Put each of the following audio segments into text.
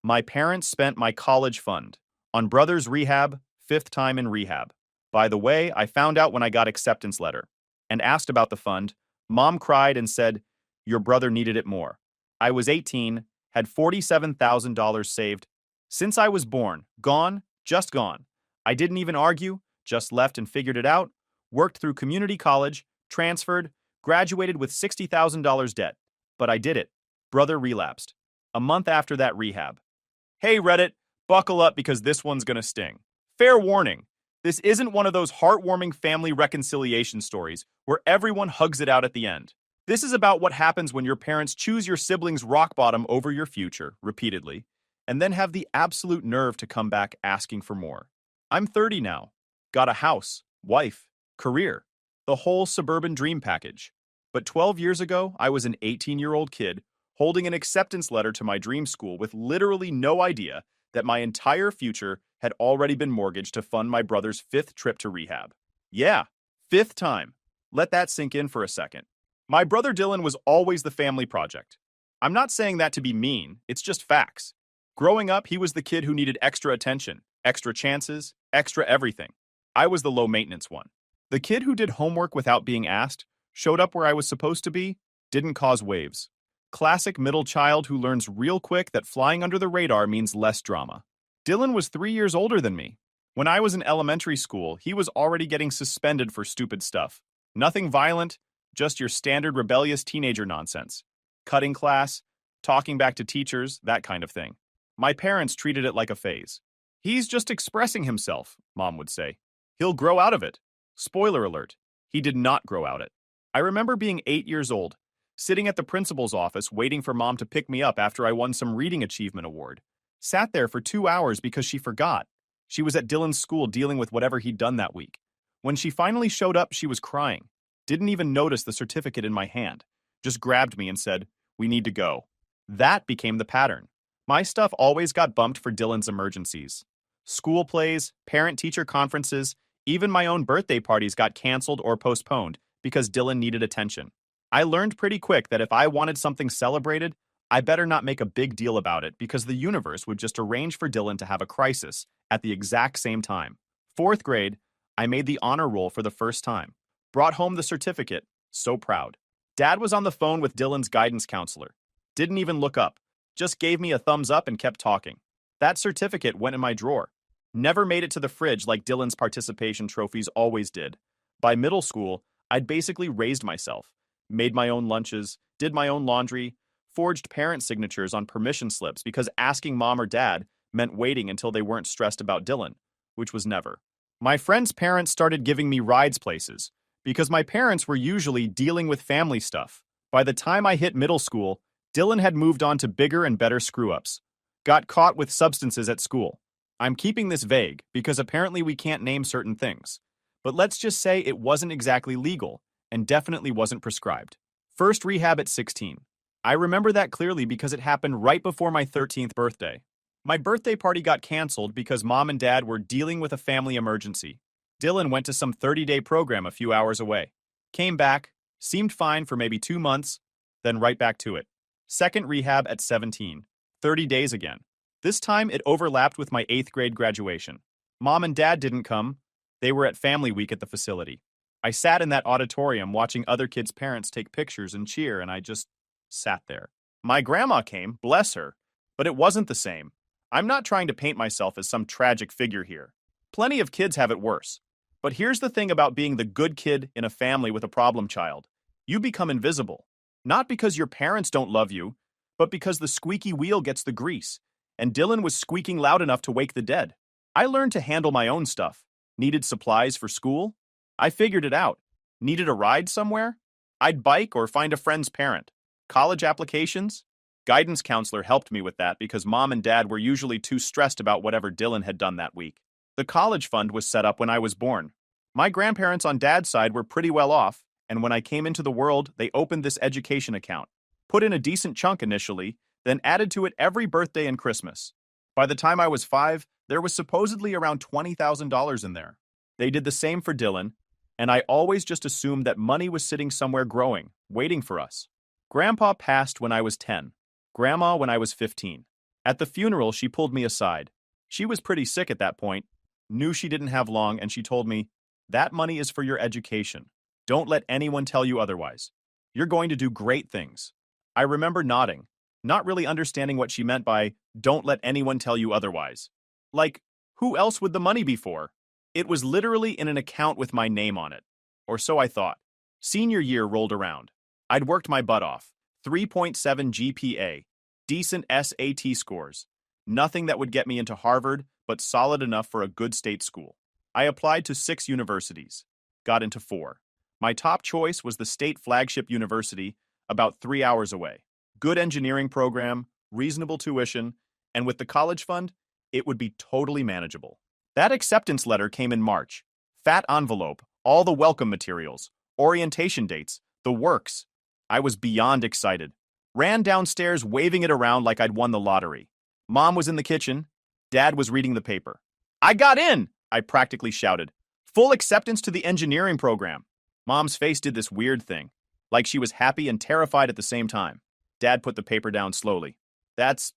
My parents spent my college fund on brother's rehab, fifth time in rehab. By the way, I found out when I got acceptance letter and asked about the fund. Mom cried and said, your brother needed it more. I was 18, had $47,000 saved. Since I was born, gone, just gone. I didn't even argue, just left and figured it out, worked through community college, transferred, graduated with $60,000 debt. But I did it. Brother relapsed. A month after that rehab. Hey Reddit, buckle up because this one's gonna sting. Fair warning, this isn't one of those heartwarming family reconciliation stories where everyone hugs it out at the end. This is about what happens when your parents choose your siblings' rock bottom over your future, repeatedly, and then have the absolute nerve to come back asking for more. I'm 30 now. Got a house, wife, career, the whole suburban dream package. But 12 years ago, I was an 18-year-old kid holding an acceptance letter to my dream school with literally no idea that my entire future had already been mortgaged to fund my brother's fifth trip to rehab. Yeah, fifth time. Let that sink in for a second. My brother Dylan was always the family project. I'm not saying that to be mean, it's just facts. Growing up, he was the kid who needed extra attention, extra chances, extra everything. I was the low-maintenance one. The kid who did homework without being asked, showed up where I was supposed to be, didn't cause waves. Classic middle child who learns real quick that flying under the radar means less drama. Dylan was 3 years older than me. When I was in elementary school, he was already getting suspended for stupid stuff. Nothing violent, just your standard rebellious teenager nonsense. Cutting class, talking back to teachers, that kind of thing. My parents treated it like a phase. He's just expressing himself, Mom would say. He'll grow out of it. Spoiler alert, he did not grow out it. I remember being 8 years old, sitting at the principal's office waiting for Mom to pick me up after I won some reading achievement award. Sat there for 2 hours because she forgot. She was at Dylan's school dealing with whatever he'd done that week. When she finally showed up, she was crying. Didn't even notice the certificate in my hand. Just grabbed me and said, we need to go. That became the pattern. My stuff always got bumped for Dylan's emergencies. School plays, parent-teacher conferences, even my own birthday parties got canceled or postponed because Dylan needed attention. I learned pretty quick that if I wanted something celebrated, I better not make a big deal about it because the universe would just arrange for Dylan to have a crisis at the exact same time. 4th grade, I made the honor roll for the first time. Brought home the certificate, so proud. Dad was on the phone with Dylan's guidance counselor. Didn't even look up, just gave me a thumbs up and kept talking. That certificate went in my drawer. Never made it to the fridge like Dylan's participation trophies always did. By middle school, I'd basically raised myself. Made my own lunches, did my own laundry, forged parent signatures on permission slips because asking Mom or Dad meant waiting until they weren't stressed about Dylan, which was never. My friends' parents started giving me rides places because my parents were usually dealing with family stuff. By the time I hit middle school, Dylan had moved on to bigger and better screw-ups. Got caught with substances at school. I'm keeping this vague because apparently we can't name certain things. But let's just say it wasn't exactly legal and definitely wasn't prescribed. First rehab at 16. I remember that clearly because it happened right before my 13th birthday. My birthday party got canceled because Mom and Dad were dealing with a family emergency. Dylan went to some 30-day program a few hours away. Came back, seemed fine for maybe 2 months, then right back to it. Second rehab at 17. 30 days again. This time it overlapped with my 8th grade graduation. Mom and Dad didn't come. They were at family week at the facility. I sat in that auditorium watching other kids' parents take pictures and cheer, and I just sat there. My grandma came, bless her, but it wasn't the same. I'm not trying to paint myself as some tragic figure here. Plenty of kids have it worse. But here's the thing about being the good kid in a family with a problem child. You become invisible. Not because your parents don't love you, but because the squeaky wheel gets the grease. And Dylan was squeaking loud enough to wake the dead. I learned to handle my own stuff. Needed supplies for school? I figured it out. Needed a ride somewhere? I'd bike or find a friend's parent. College applications? Guidance counselor helped me with that because Mom and Dad were usually too stressed about whatever Dylan had done that week. The college fund was set up when I was born. My grandparents on Dad's side were pretty well off, and when I came into the world, they opened this education account. Put in a decent chunk initially, then added to it every birthday and Christmas. By the time I was 5, there was supposedly around $20,000 in there. They did the same for Dylan, and I always just assumed that money was sitting somewhere growing, waiting for us. Grandpa passed when I was 10, Grandma when I was 15. At the funeral, she pulled me aside. She was pretty sick at that point, knew she didn't have long, and she told me, "That money is for your education. Don't let anyone tell you otherwise. You're going to do great things." I remember nodding, not really understanding what she meant by, "Don't let anyone tell you otherwise." Like, who else would the money be for? It was literally in an account with my name on it. Or so I thought. Senior year rolled around. I'd worked my butt off. 3.7 GPA. Decent SAT scores. Nothing that would get me into Harvard, but solid enough for a good state school. I applied to 6 universities. Got into 4. My top choice was the state flagship university, about 3 hours away. Good engineering program, reasonable tuition, and with the college fund, it would be totally manageable. That acceptance letter came in March. Fat envelope, all the welcome materials, orientation dates, the works. I was beyond excited. Ran downstairs waving it around like I'd won the lottery. Mom was in the kitchen. Dad was reading the paper. "I got in!" I practically shouted. "Full acceptance to the engineering program." Mom's face did this weird thing, like she was happy and terrified at the same time. Dad put the paper down slowly. That's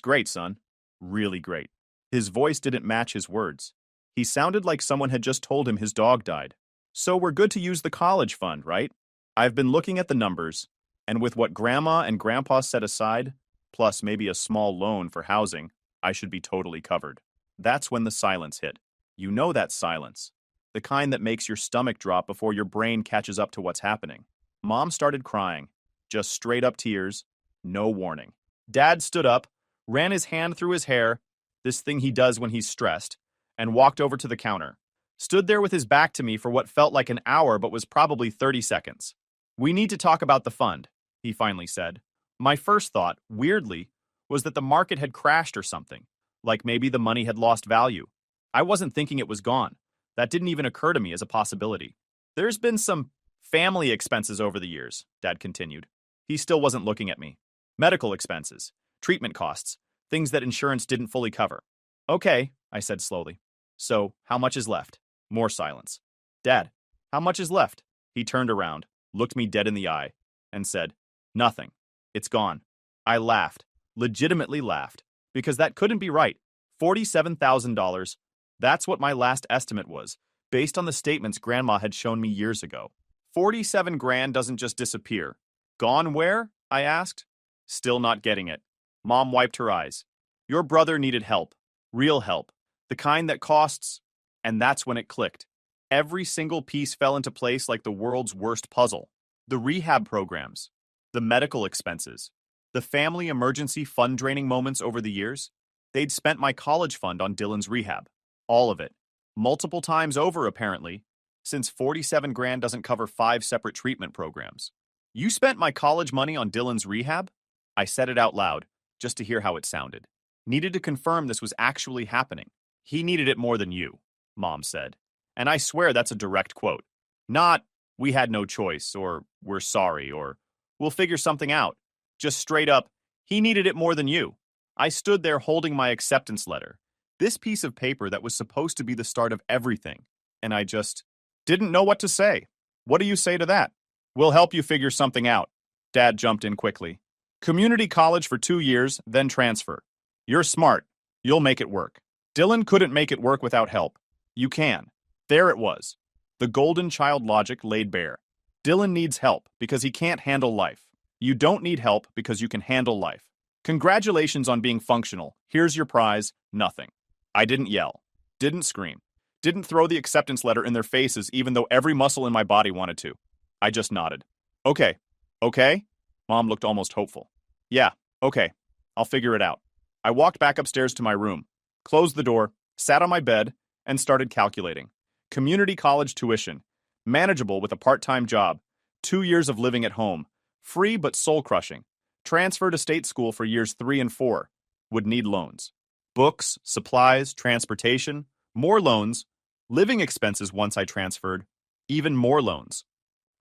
great, son. Really great." His voice didn't match his words. He sounded like someone had just told him his dog died. "So we're good to use the college fund, right? I've been looking at the numbers, and with what Grandma and Grandpa set aside, plus maybe a small loan for housing, I should be totally covered." That's when the silence hit. You know that silence. The kind that makes your stomach drop before your brain catches up to what's happening. Mom started crying. Just straight up tears. No warning. Dad stood up, ran his hand through his hair, this thing he does when he's stressed, and walked over to the counter. Stood there with his back to me for what felt like an hour but was probably 30 seconds. "We need to talk about the fund," he finally said. My first thought, weirdly, was that the market had crashed or something, like maybe the money had lost value. I wasn't thinking it was gone. That didn't even occur to me as a possibility. "There's been some family expenses over the years," Dad continued. He still wasn't looking at me. "Medical expenses, treatment costs, things that insurance didn't fully cover." "Okay," I said slowly. "So, how much is left?" More silence. "Dad, how much is left?" He turned around, looked me dead in the eye, and said, "Nothing. It's gone." I laughed, legitimately laughed, because that couldn't be right. $47,000. That's what my last estimate was, based on the statements Grandma had shown me years ago. 47 grand doesn't just disappear. "Gone where?" I asked. Still not getting it. Mom wiped her eyes. "Your brother needed help. Real help. The kind that costs." And that's when it clicked. Every single piece fell into place like the world's worst puzzle. The rehab programs, the medical expenses, the family emergency fund draining moments over the years. They'd spent my college fund on Dylan's rehab. All of it. Multiple times over, apparently, since 47 grand doesn't cover 5 separate treatment programs. "You spent my college money on Dylan's rehab?" I said it out loud, just to hear how it sounded. Needed to confirm this was actually happening. "He needed it more than you," Mom said. And I swear that's a direct quote. Not, "We had no choice," or "We're sorry," or "We'll figure something out." Just straight up, "He needed it more than you." I stood there holding my acceptance letter, this piece of paper that was supposed to be the start of everything, and I just didn't know what to say. "What do you say to that?" "We'll help you figure something out." Dad jumped in quickly. "Community college for 2 years, then transfer. You're smart. You'll make it work. Dylan couldn't make it work without help. You can." There it was. The golden child logic laid bare. Dylan needs help because he can't handle life. You don't need help because you can handle life. Congratulations on being functional. Here's your prize, nothing. I didn't yell. Didn't scream. Didn't throw the acceptance letter in their faces even though every muscle in my body wanted to. I just nodded. "Okay. Okay?" Mom looked almost hopeful. "Yeah, okay. I'll figure it out." I walked back upstairs to my room, closed the door, sat on my bed, and started calculating. Community college tuition, manageable with a part-time job, 2 years of living at home, free but soul-crushing, transfer to state school for years 3 and 4, would need loans. Books, supplies, transportation, more loans, living expenses once I transferred, even more loans.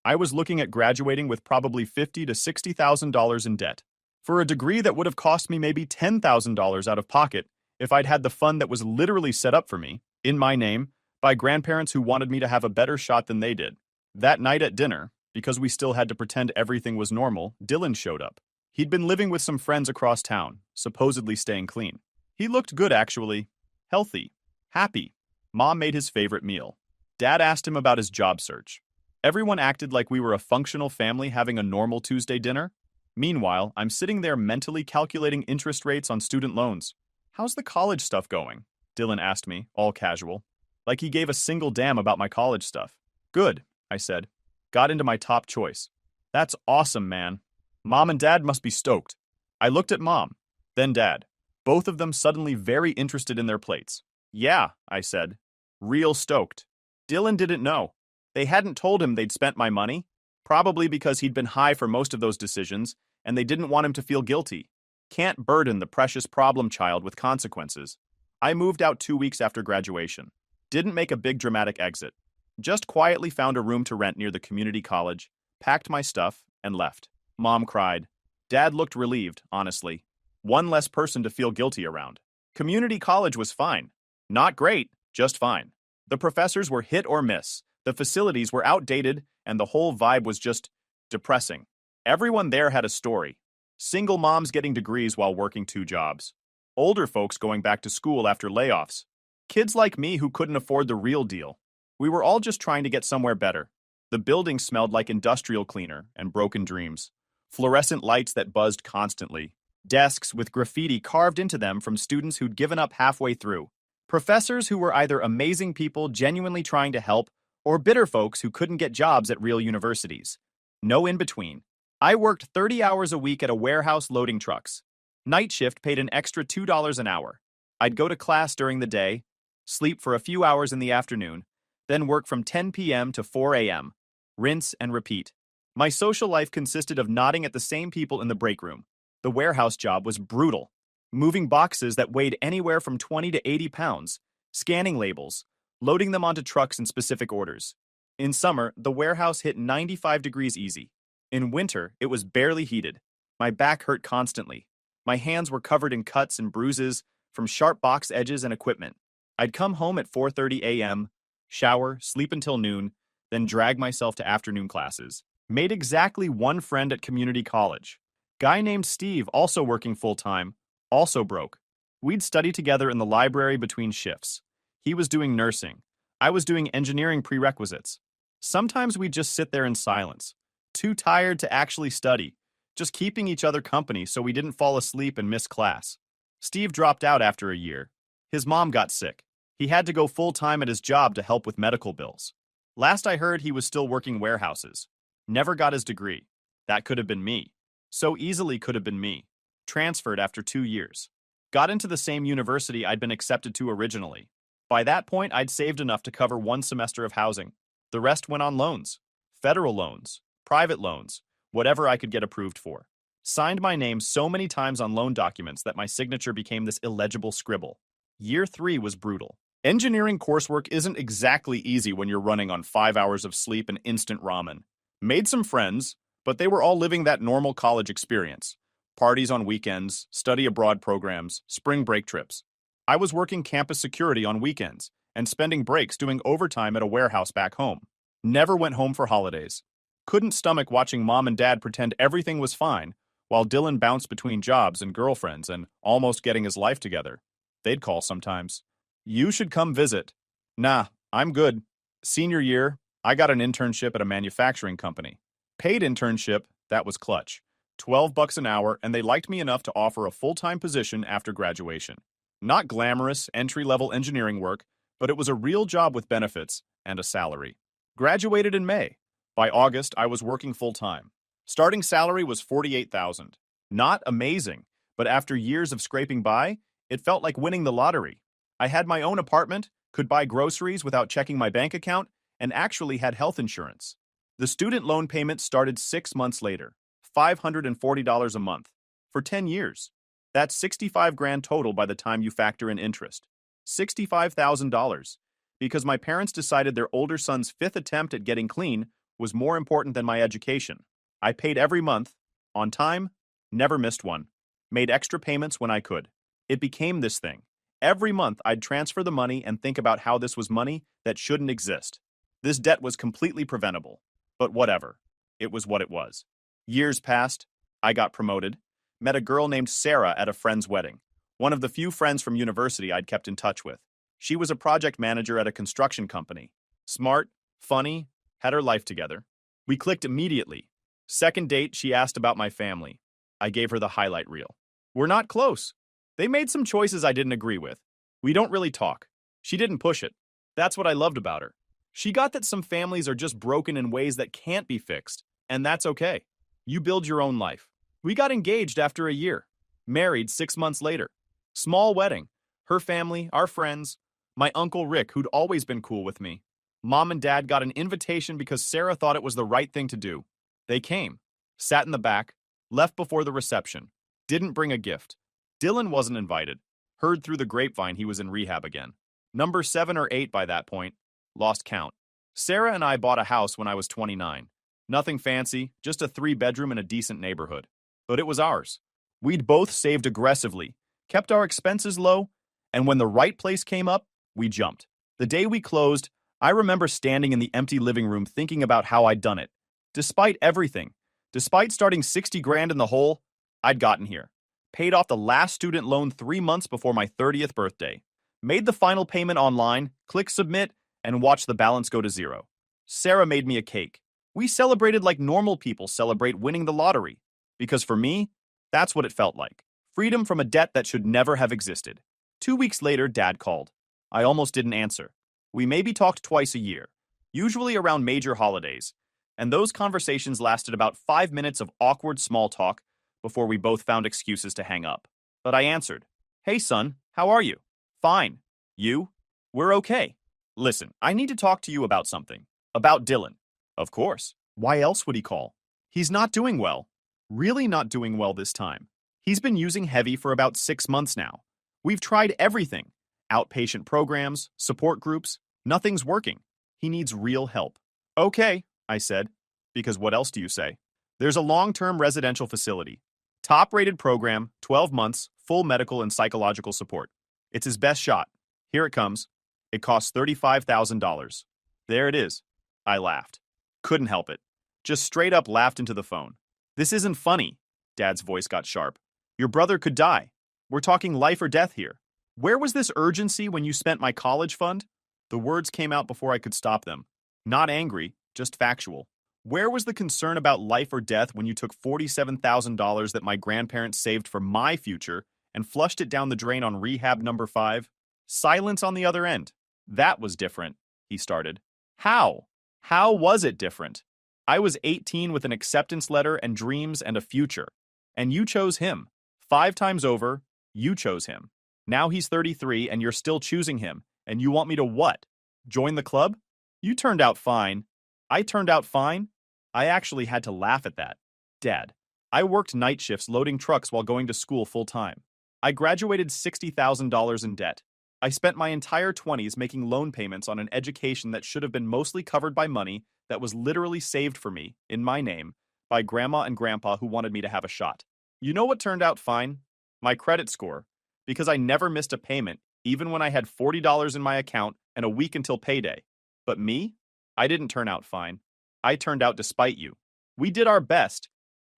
I was looking at graduating with probably $50,000 to $60,000 in debt, for a degree that would have cost me maybe $10,000 out of pocket if I'd had the fund that was literally set up for me, in my name, by grandparents who wanted me to have a better shot than they did. That night at dinner, because we still had to pretend everything was normal, Dylan showed up. He'd been living with some friends across town, supposedly staying clean. He looked good, actually. Healthy. Happy. Mom made his favorite meal. Dad asked him about his job search. Everyone acted like we were a functional family having a normal Tuesday dinner. Meanwhile, I'm sitting there mentally calculating interest rates on student loans. How's the college stuff going? Dylan asked me, all casual. Like he gave a single damn about my college stuff. Good, I said. Got into my top choice. That's awesome, man. Mom and Dad must be stoked. I looked at Mom, then Dad. Both of them suddenly very interested in their plates. Yeah, I said. Real stoked. Dylan didn't know. They hadn't told him they'd spent my money, probably because he'd been high for most of those decisions, and they didn't want him to feel guilty. Can't burden the precious problem child with consequences. I moved out 2 weeks after graduation. Didn't make a big dramatic exit. Just quietly found a room to rent near the community college, packed my stuff, and left. Mom cried. Dad looked relieved, honestly. One less person to feel guilty around. Community college was fine. Not great, just fine. The professors were hit or miss, the facilities were outdated, and the whole vibe was just depressing. Everyone there had a story. Single moms getting degrees while working 2 jobs. Older folks going back to school after layoffs. Kids like me who couldn't afford the real deal. We were all just trying to get somewhere better. The building smelled like industrial cleaner and broken dreams. Fluorescent lights that buzzed constantly. Desks with graffiti carved into them from students who'd given up halfway through. Professors who were either amazing people genuinely trying to help or bitter folks who couldn't get jobs at real universities. No in between. I worked 30 hours a week at a warehouse loading trucks. Night shift paid an extra $2 an hour. I'd go to class during the day, sleep for a few hours in the afternoon, then work from 10 p.m. to 4 a.m. Rinse and repeat. My social life consisted of nodding at the same people in the break room. The warehouse job was brutal. Moving boxes that weighed anywhere from 20 to 80 pounds, scanning labels, loading them onto trucks in specific orders. In summer, the warehouse hit 95 degrees easy. In winter, it was barely heated. My back hurt constantly. My hands were covered in cuts and bruises from sharp box edges and equipment. I'd come home at 4:30 a.m., shower, sleep until noon, then drag myself to afternoon classes. Made exactly one friend at community college. Guy named Steve, also working full-time, also broke. We'd study together in the library between shifts. He was doing nursing. I was doing engineering prerequisites. Sometimes we'd just sit there in silence, too tired to actually study, just keeping each other company so we didn't fall asleep and miss class. Steve dropped out after a year. His mom got sick. He had to go full-time at his job to help with medical bills. Last I heard, he was still working warehouses. Never got his degree. That could have been me. So easily could have been me. Transferred after 2 years. Got into the same university I'd been accepted to originally. By that point, I'd saved enough to cover 1 semester of housing. The rest went on loans. Federal loans, private loans, whatever I could get approved for. Signed my name so many times on loan documents that my signature became this illegible scribble. Year 3 was brutal. Engineering coursework isn't exactly easy when you're running on 5 hours of sleep and instant ramen. Made some friends, but they were all living that normal college experience. Parties on weekends, study abroad programs, spring break trips. I was working campus security on weekends and spending breaks doing overtime at a warehouse back home. Never went home for holidays. Couldn't stomach watching Mom and Dad pretend everything was fine while Dylan bounced between jobs and girlfriends and almost getting his life together. They'd call sometimes. You should come visit. Nah, I'm good. Senior year, I got an internship at a manufacturing company. Paid internship, that was clutch. $12 an hour, and they liked me enough to offer a full-time position after graduation. Not glamorous, entry-level engineering work, but it was a real job with benefits and a salary. Graduated in May. By August, I was working full-time. Starting salary was $48,000. Not amazing, but after years of scraping by, it felt like winning the lottery. I had my own apartment, could buy groceries without checking my bank account, and actually had health insurance. The student loan payment started 6 months later, $540 a month, for 10 years. That's 65 grand total by the time you factor in interest. $65,000, because my parents decided their older son's 5th attempt at getting clean was more important than my education. I paid every month, on time, never missed one. Made extra payments when I could. It became this thing. Every month I'd transfer the money and think about how this was money that shouldn't exist. This debt was completely preventable. But whatever. It was what it was. Years passed. I got promoted. met a girl named Sarah at a friend's wedding, one of the few friends from university I'd kept in touch with. She was a project manager at a construction company. Smart, funny, had her life together. We clicked immediately. Second date, she asked about my family. I gave her the highlight reel. We're not close. They made some choices I didn't agree with. We don't really talk. She didn't push it. That's what I loved about her. She got that some families are just broken in ways that can't be fixed, and that's okay. You build your own life. We got engaged after a year. Married 6 months later. Small wedding. Her family, our friends. My uncle Rick, who'd always been cool with me. Mom and Dad got an invitation because Sarah thought it was the right thing to do. They came. Sat in the back. Left before the reception. Didn't bring a gift. Dylan wasn't invited. Heard through the grapevine he was in rehab again. Number 7 or 8 by that point. Lost count. Sarah and I bought a house when I was 29. Nothing fancy, just a 3-bedroom in a decent neighborhood. But it was ours. We'd both saved aggressively, kept our expenses low, and when the right place came up, we jumped. The day we closed, I remember standing in the empty living room thinking about how I'd done it. Despite everything, despite starting 60 grand in the hole, I'd gotten here. Paid off the last student loan 3 months before my 30th birthday. Made the final payment online, click submit, and watched the balance go to zero. Sarah made me a cake. We celebrated like normal people celebrate winning the lottery. Because for me, that's what it felt like. Freedom from a debt that should never have existed. 2 weeks later, Dad called. I almost didn't answer. We maybe talked twice a year, usually around major holidays, and those conversations lasted about 5 minutes of awkward small talk before we both found excuses to hang up. But I answered, "Hey son, how are you?" "Fine. You?" "We're okay." "Listen, I need to talk to you about something. About Dylan." "Of course. Why else would he call?" "He's not doing well. Really not doing well this time. He's been using heavy for about 6 months now. We've tried everything. Outpatient programs, support groups. Nothing's working. He needs real help." "Okay," I said, because what else do you say? "There's a long-term residential facility. Top-rated program, 12 months, full medical and psychological support. It's his best shot. Here it comes. It costs $35,000. There it is." I laughed. Couldn't help it. Just straight up laughed into the phone. "This isn't funny." Dad's voice got sharp. "Your brother could die. We're talking life or death here. Where was this urgency when you spent my college fund?" The words came out before I could stop them. Not angry, just factual. Where was the concern about life or death when you took $47,000 that my grandparents saved for my future and flushed it down the drain on rehab number 5? Silence on the other end. "That was different," he started. "How? How was it different? I was 18 with an acceptance letter and dreams and a future. And you chose him. 5 times over, you chose him. Now he's 33 and you're still choosing him. And you want me to what? Join the club? You turned out fine." "I turned out fine?" I actually had to laugh at that. "Dad, I worked night shifts loading trucks while going to school full time. I graduated $60,000 in debt. I spent my entire 20s making loan payments on an education that should have been mostly covered by money that was literally saved for me, in my name, by grandma and grandpa who wanted me to have a shot. You know what turned out fine? My credit score, because I never missed a payment, even when I had $40 in my account and a week until payday. But me? I didn't turn out fine. I turned out despite you. We did our best.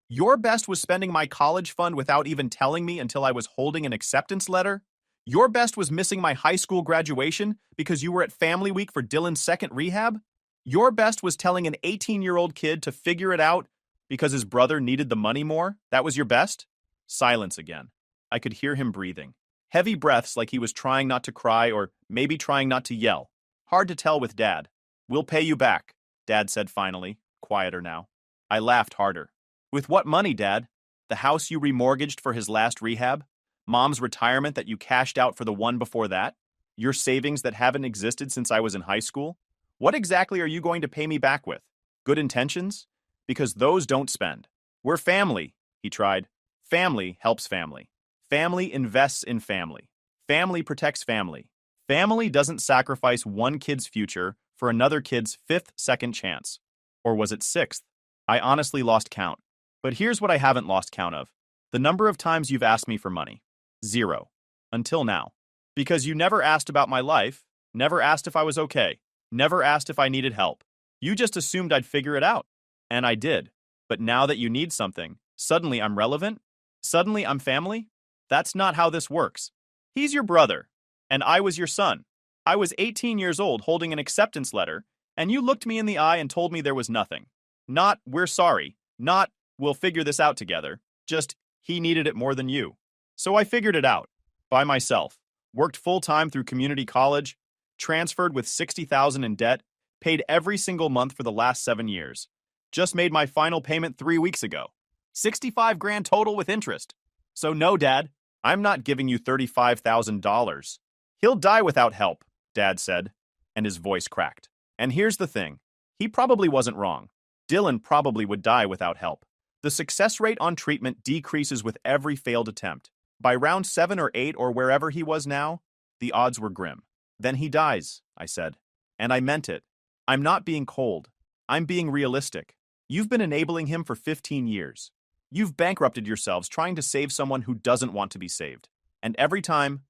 Your best was spending my college fund without even telling me until I was holding an acceptance letter? Your best was missing my high school graduation because you were at family week for Dylan's second rehab? Your best was telling an 18-year-old kid to figure it out because his brother needed the money more? That was your best?" Silence again. I could hear him breathing. Heavy breaths like he was trying not to cry or maybe trying not to yell. Hard to tell with Dad. "We'll pay you back," Dad said finally, quieter now. I laughed harder. "With what money, Dad? The house you remortgaged for his last rehab? Mom's retirement that you cashed out for the one before that? Your savings that haven't existed since I was in high school? What exactly are you going to pay me back with? Good intentions? Because those don't spend. We're family," he tried. Family helps family. Family invests in family. Family protects family. Family doesn't sacrifice one kid's future for another kid's 5th second chance. Or was it 6th? I honestly lost count. But here's what I haven't lost count of. The number of times you've asked me for money. 0. Until now. Because you never asked about my life, never asked if I was okay, never asked if I needed help. You just assumed I'd figure it out. And I did. But now that you need something, suddenly I'm relevant? Suddenly I'm family? That's not how this works. He's your brother, and I was your son. I was 18 years old holding an acceptance letter, and you looked me in the eye and told me there was nothing. Not, we're sorry. Not, we'll figure this out together. Just, he needed it more than you. So I figured it out. By myself. Worked full-time through community college, transferred with $60,000 in debt, paid every single month for the last 7 years. Just made my final payment 3 weeks ago. 65 grand total with interest. So no, Dad, I'm not giving you $35,000. He'll die without help, Dad said, and his voice cracked. And here's the thing. He probably wasn't wrong. Dylan probably would die without help. The success rate on treatment decreases with every failed attempt. By round 7 or 8 or wherever he was now, the odds were grim. Then he dies, I said. And I meant it. I'm not being cold. I'm being realistic. You've been enabling him for 15 years. You've bankrupted yourselves trying to save someone who doesn't want to be saved. And every time,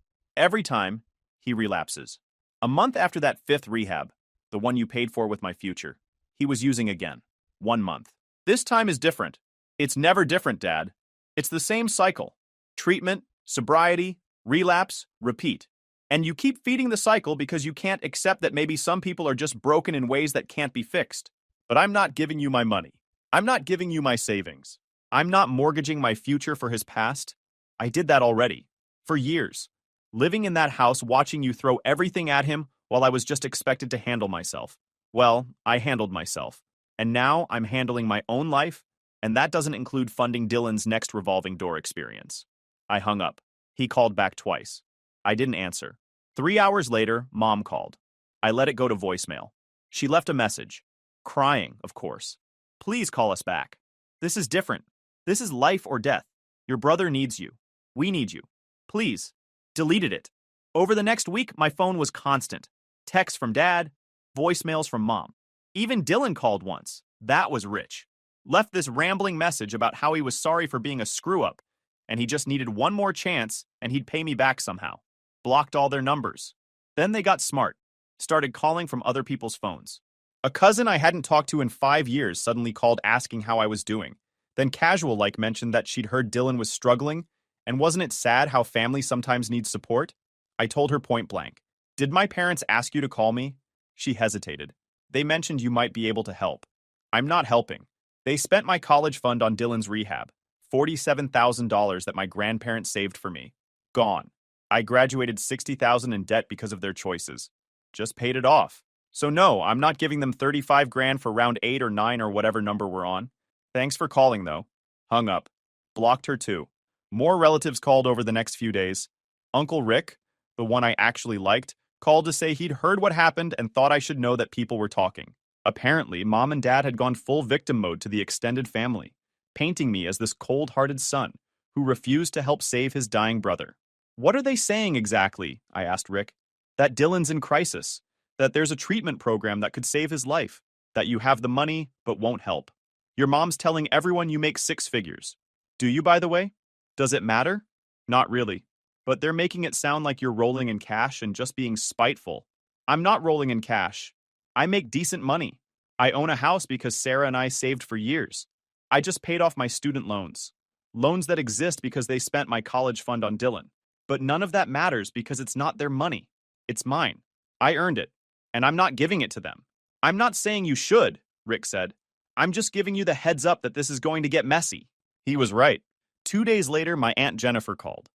he relapses. A month after that 5th rehab, the one you paid for with my future, he was using again. 1 month. This time is different. It's never different, Dad. It's the same cycle. Treatment, sobriety, relapse, repeat. And you keep feeding the cycle because you can't accept that maybe some people are just broken in ways that can't be fixed. But I'm not giving you my money. I'm not giving you my savings. I'm not mortgaging my future for his past. I did that already. For years. Living in that house watching you throw everything at him while I was just expected to handle myself. Well, I handled myself. And now I'm handling my own life, and that doesn't include funding Dylan's next revolving door experience. I hung up. He called back twice. I didn't answer. 3 hours later, Mom called. I let it go to voicemail. She left a message. Crying, of course. Please call us back. This is different. This is life or death. Your brother needs you. We need you. Please. Deleted it. Over the next week, my phone was constant. Texts from Dad, voicemails from Mom. Even Dylan called once. That was rich. Left this rambling message about how he was sorry for being a screw-up, and he just needed one more chance and he'd pay me back somehow. Blocked all their numbers. Then they got smart. Started calling from other people's phones. A cousin I hadn't talked to in 5 years suddenly called asking how I was doing. Then casual-like mentioned that she'd heard Dylan was struggling, and wasn't it sad how family sometimes needs support? I told her point blank. Did my parents ask you to call me? She hesitated. They mentioned you might be able to help. I'm not helping. They spent my college fund on Dylan's rehab. $47,000 that my grandparents saved for me. Gone. I graduated $60,000 in debt because of their choices. Just paid it off. So no, I'm not giving them 35 grand for round 8 or 9 or whatever number we're on. Thanks for calling though. Hung up. Blocked her too. More relatives called over the next few days. Uncle Rick, the one I actually liked, called to say he'd heard what happened and thought I should know that people were talking. Apparently, Mom and Dad had gone full victim mode to the extended family, painting me as this cold-hearted son who refused to help save his dying brother. What are they saying exactly? I asked Rick. That Dylan's in crisis, that there's a treatment program that could save his life, that you have the money but won't help. Your mom's telling everyone you make 6 figures. Do you, by the way? Does it matter? Not really. But they're making it sound like you're rolling in cash and just being spiteful. I'm not rolling in cash. I make decent money. I own a house because Sarah and I saved for years. I just paid off my student loans. Loans that exist because they spent my college fund on Dylan. But none of that matters because it's not their money. It's mine. I earned it. And I'm not giving it to them. I'm not saying you should, Rick said. I'm just giving you the heads up that this is going to get messy. He was right. 2 days later, my Aunt Jennifer called.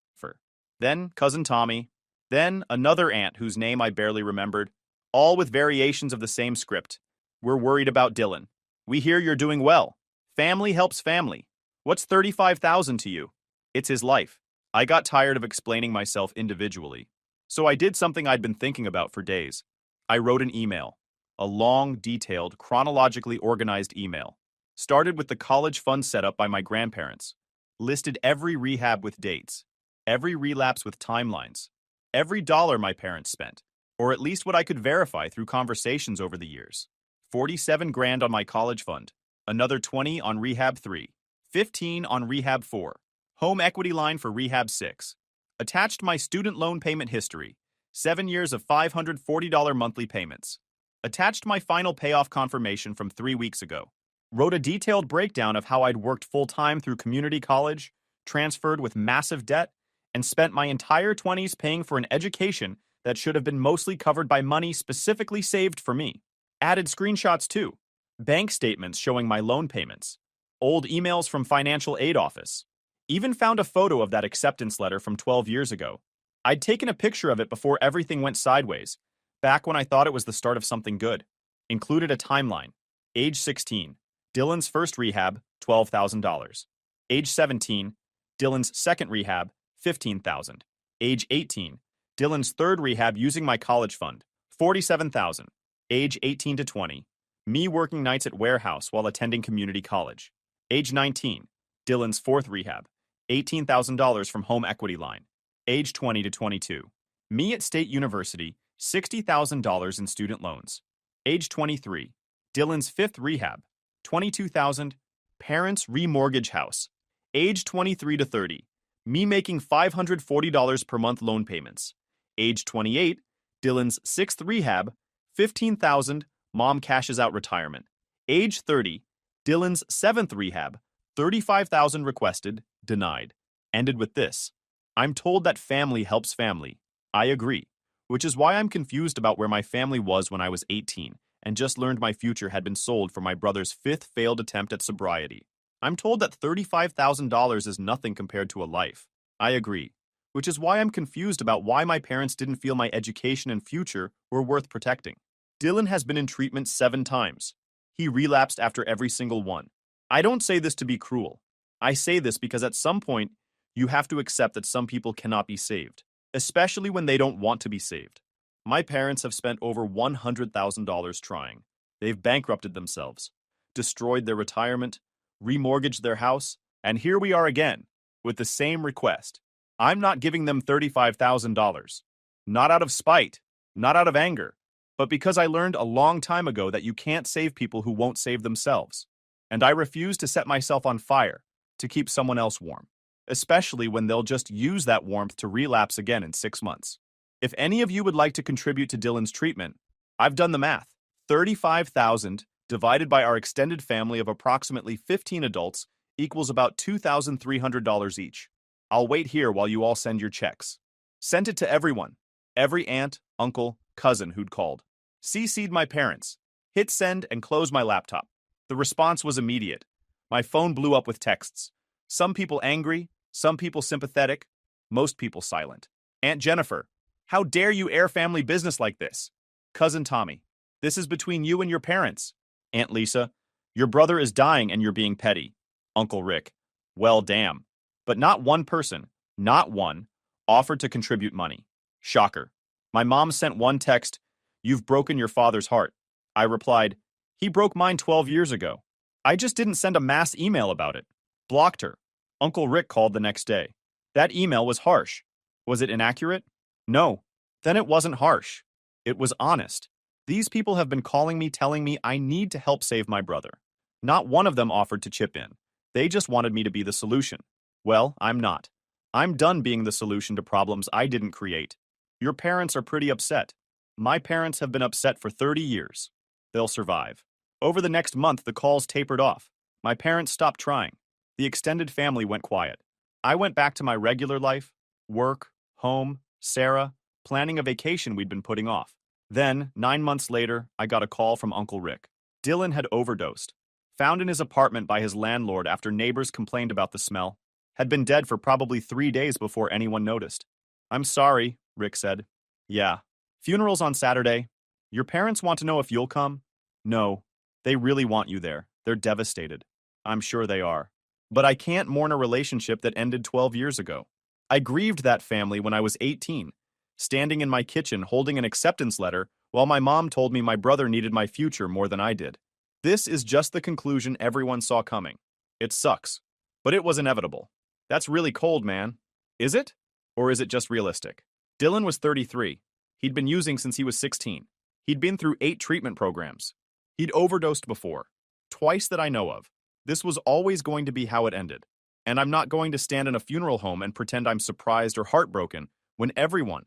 Then Cousin Tommy. Then another aunt whose name I barely remembered. All with variations of the same script. We're worried about Dylan. We hear you're doing well. Family helps family. What's 35,000 to you? It's his life. I got tired of explaining myself individually. So I did something I'd been thinking about for days. I wrote an email. A long, detailed, chronologically organized email. Started with the college fund set up by my grandparents. Listed every rehab with dates. Every relapse with timelines. Every dollar my parents spent. Or at least what I could verify through conversations over the years. 47 grand on my college fund. Another 20 on Rehab-3. 15 on Rehab-4. Home equity line for Rehab-6. Attached my student loan payment history. 7 years of $540 monthly payments. Attached my final payoff confirmation from 3 weeks ago. Wrote a detailed breakdown of how I'd worked full-time through community college, transferred with massive debt, and spent my entire 20s paying for an education that should have been mostly covered by money specifically saved for me. Added screenshots too. Bank statements showing my loan payments. Old emails from financial aid office. Even found a photo of that acceptance letter from 12 years ago. I'd taken a picture of it before everything went sideways, back when I thought it was the start of something good. Included a timeline. Age 16. Dylan's first rehab, $12,000. Age 17. Dylan's second rehab, $15,000. Age 18. Dylan's third rehab using my college fund, $47,000. Age 18 to 20. Me working nights at warehouse while attending community college. Age 19. Dylan's fourth rehab, $18,000 from home equity line. Age 20 to 22. Me at State University, $60,000 in student loans. Age 23. Dylan's fifth rehab, $22,000. Parents remortgage house. Age 23 to 30. Me making $540 per month loan payments. Age 28. Dylan's sixth rehab, $15,000. Mom cashes out retirement. Age 30. Dylan's seventh rehab, $35,000 requested, denied. Ended with this. I'm told that family helps family. I agree, which is why I'm confused about where my family was when I was 18 and just learned my future had been sold for my brother's fifth failed attempt at sobriety. I'm told that $35,000 is nothing compared to a life. I agree, which is why I'm confused about why my parents didn't feel my education and future were worth protecting. Dylan has been in treatment 7 times. He relapsed after every single one. I don't say this to be cruel. I say this because at some point, you have to accept that some people cannot be saved, especially when they don't want to be saved. My parents have spent over $100,000 trying. They've bankrupted themselves, destroyed their retirement, remortgaged their house, and here we are again, with the same request. I'm not giving them $35,000. Not out of spite, not out of anger, but because I learned a long time ago that you can't save people who won't save themselves. And I refuse to set myself on fire to keep someone else warm, especially when they'll just use that warmth to relapse again in 6 months. If any of you would like to contribute to Dylan's treatment, I've done the math. $35,000 divided by our extended family of approximately 15 adults equals about $2,300 each. I'll wait here while you all send your checks. Sent it to everyone. Every aunt, uncle, cousin who'd called. CC'd my parents. Hit send and close my laptop. The response was immediate. My phone blew up with texts. Some people angry, some people sympathetic, most people silent. Aunt Jennifer, how dare you air family business like this? Cousin Tommy, this is between you and your parents. Aunt Lisa, your brother is dying and you're being petty. Uncle Rick, well damn. But not one person, not one, offered to contribute money. Shocker. My mom sent one text, "You've broken your father's heart." I replied, "He broke mine 12 years ago. I just didn't send a mass email about it." Blocked her. Uncle Rick called the next day. That email was harsh. Was it inaccurate? No. Then it wasn't harsh. It was honest. These people have been calling me telling me I need to help save my brother. Not one of them offered to chip in. They just wanted me to be the solution. Well, I'm not. I'm done being the solution to problems I didn't create. Your parents are pretty upset. My parents have been upset for 30 years. They'll survive. Over the next month, the calls tapered off. My parents stopped trying. The extended family went quiet. I went back to my regular life, work, home, Sarah, planning a vacation we'd been putting off. Then, 9 months later, I got a call from Uncle Rick. Dylan had overdosed. Found in his apartment by his landlord after neighbors complained about the smell. Had been dead for probably 3 days before anyone noticed. "I'm sorry," Rick said. "Yeah. Funeral's on Saturday. Your parents want to know if you'll come?" "No. They really want you there. They're devastated." "I'm sure they are. But I can't mourn a relationship that ended 12 years ago. I grieved that family when I was 18, standing in my kitchen holding an acceptance letter while my mom told me my brother needed my future more than I did. This is just the conclusion everyone saw coming. It sucks. But it was inevitable." That's really cold, man. Is it? Or is it just realistic? Dylan was 33. He'd been using since he was 16. He'd been through 8 treatment programs. He'd overdosed before. Twice that I know of. This was always going to be how it ended. And I'm not going to stand in a funeral home and pretend I'm surprised or heartbroken when everyone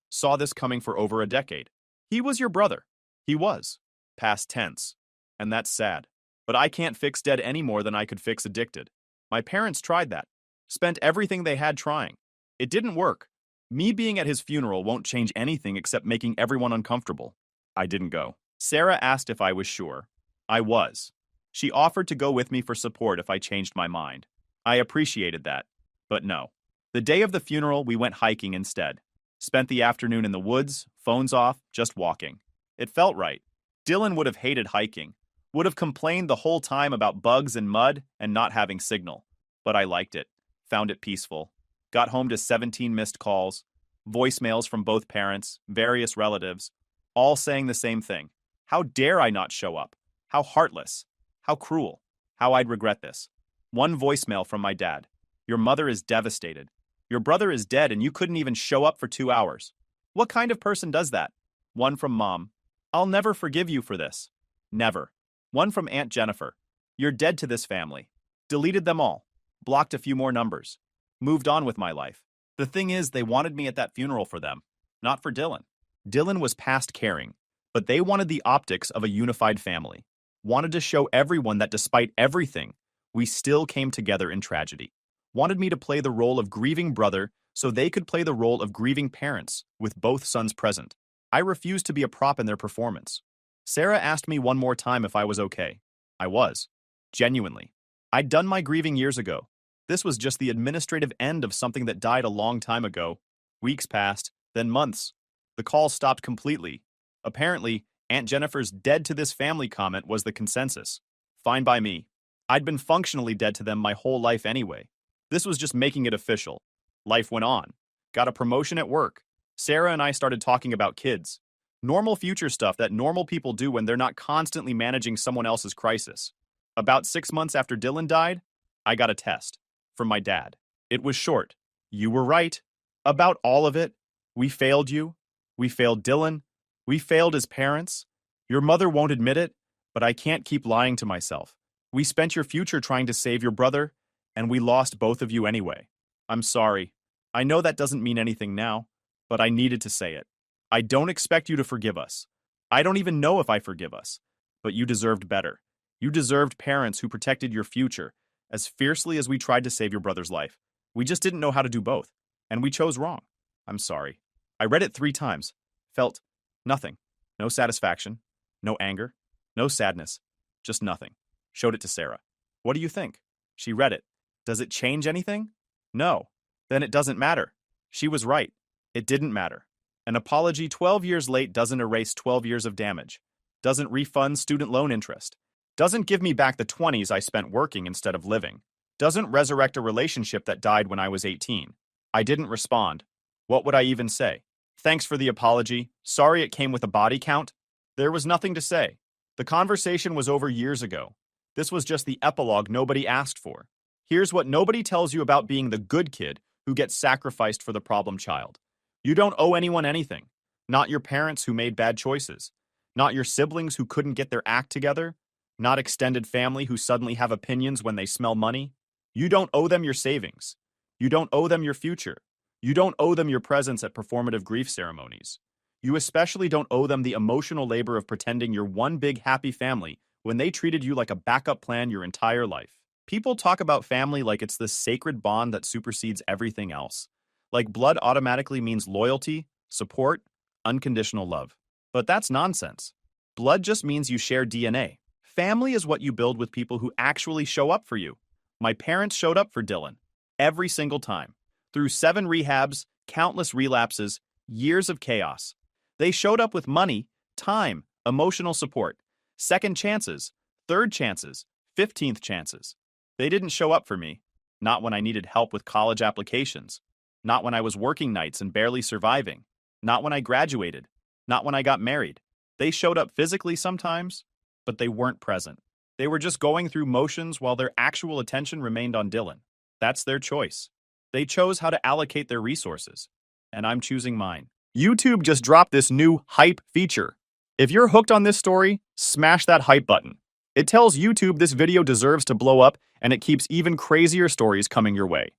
saw this coming for over a decade. He was your brother. He was. Past tense. And that's sad. But I can't fix dead any more than I could fix addicted. My parents tried that. Spent everything they had trying. It didn't work. Me being at his funeral won't change anything except making everyone uncomfortable. I didn't go. Sarah asked if I was sure. I was. She offered to go with me for support if I changed my mind. I appreciated that. But no. The day of the funeral, we went hiking instead. Spent the afternoon in the woods, phones off, just walking. It felt right. Dylan would have hated hiking. Would have complained the whole time about bugs and mud and not having signal. But I liked it. Found it peaceful. Got home to 17 missed calls, voicemails from both parents, various relatives, all saying the same thing. How dare I not show up? How heartless. How cruel. How I'd regret this. One voicemail from my dad. Your mother is devastated. Your brother is dead and you couldn't even show up for 2 hours. What kind of person does that? One from Mom. I'll never forgive you for this. Never. One from Aunt Jennifer. You're dead to this family. Deleted them all. Blocked a few more numbers. Moved on with my life. The thing is, they wanted me at that funeral for them, not for Dylan. Dylan was past caring, but they wanted the optics of a unified family. Wanted to show everyone that despite everything, we still came together in tragedy. Wanted me to play the role of grieving brother so they could play the role of grieving parents with both sons present. I refused to be a prop in their performance. Sarah asked me one more time if I was okay. I was. Genuinely. I'd done my grieving years ago. This was just the administrative end of something that died a long time ago. Weeks passed, then months. The calls stopped completely. Apparently, Aunt Jennifer's dead to this family comment was the consensus. Fine by me. I'd been functionally dead to them my whole life anyway. This was just making it official. Life went on. Got a promotion at work. Sarah and I started talking about kids. Normal future stuff that normal people do when they're not constantly managing someone else's crisis. About 6 months after Dylan died, I got a test. From my dad. It was short. You were right. About all of it. We failed you. We failed Dylan. We failed as parents. Your mother won't admit it, but I can't keep lying to myself. We spent your future trying to save your brother, and we lost both of you anyway. I'm sorry. I know that doesn't mean anything now, but I needed to say it. I don't expect you to forgive us. I don't even know if I forgive us. But you deserved better. You deserved parents who protected your future as fiercely as we tried to save your brother's life. We just didn't know how to do both, and we chose wrong. I'm sorry. I read it 3 times. Felt nothing. No satisfaction. No anger. No sadness. Just nothing. Showed it to Sarah. What do you think? She read it. Does it change anything? No. Then it doesn't matter. She was right. It didn't matter. An apology 12 years late doesn't erase 12 years of damage. Doesn't refund student loan interest. Doesn't give me back the 20s I spent working instead of living. Doesn't resurrect a relationship that died when I was 18. I didn't respond. What would I even say? Thanks for the apology. Sorry it came with a body count. There was nothing to say. The conversation was over years ago. This was just the epilogue nobody asked for. Here's what nobody tells you about being the good kid who gets sacrificed for the problem child. You don't owe anyone anything. Not your parents who made bad choices. Not your siblings who couldn't get their act together. Not extended family who suddenly have opinions when they smell money. You don't owe them your savings. You don't owe them your future. You don't owe them your presence at performative grief ceremonies. You especially don't owe them the emotional labor of pretending you're one big happy family when they treated you like a backup plan your entire life. People talk about family like it's this sacred bond that supersedes everything else. Like blood automatically means loyalty, support, unconditional love. But that's nonsense. Blood just means you share DNA. Family is what you build with people who actually show up for you. My parents showed up for Dylan. Every single time. Through 7 rehabs, countless relapses, years of chaos. They showed up with money, time, emotional support, second chances, third chances, 15th chances. They didn't show up for me. Not when I needed help with college applications. Not when I was working nights and barely surviving. Not when I graduated. Not when I got married. They showed up physically sometimes, but they weren't present. They were just going through motions while their actual attention remained on Dylan. That's their choice. They chose how to allocate their resources, and I'm choosing mine. YouTube just dropped this new hype feature. If you're hooked on this story, smash that hype button. It tells YouTube this video deserves to blow up, and it keeps even crazier stories coming your way.